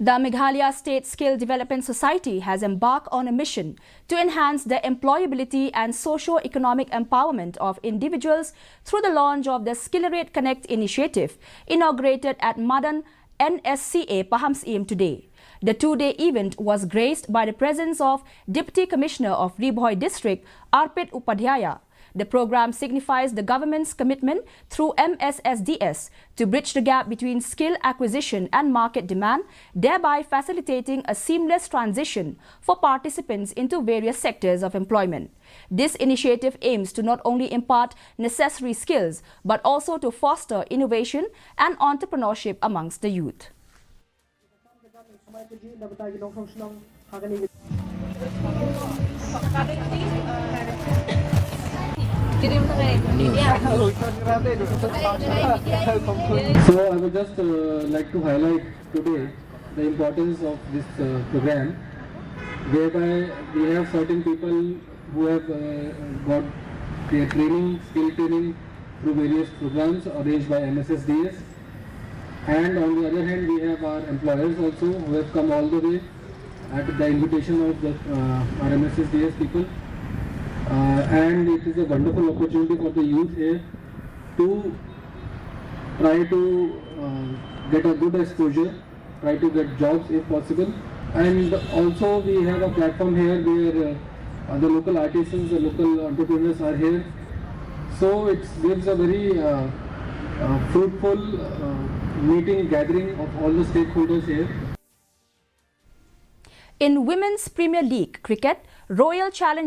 The Meghalaya State Skill Development Society has embarked on a mission to enhance the employability and socio-economic empowerment of individuals through the launch of the Skillerate Connect initiative, inaugurated at Madan NSCA Pahamsim today. The two-day event was graced by the presence of Deputy Commissioner of Bhoi District, Arpit Upadhyaya. The program signifies the government's commitment through MSSDS to bridge the gap between skill acquisition and market demand, thereby facilitating a seamless transition for participants into various sectors of employment. This initiative aims to not only impart necessary skills, but also to foster innovation and entrepreneurship amongst the youth. So I would just like to highlight today the importance of this program, whereby we have certain people who have got their training, skill training through various programs arranged by MSSDS, and on the other hand we have our employers also who have come all the way at the invitation of the our MSSDS people. And it is a wonderful opportunity for the youth here to try to get a good exposure, try to get jobs if possible. And also we have a platform here where the local artisans, the local entrepreneurs are here. So it gives a very fruitful meeting, gathering of all the stakeholders here. In Women's Premier League cricket, Royal Challenge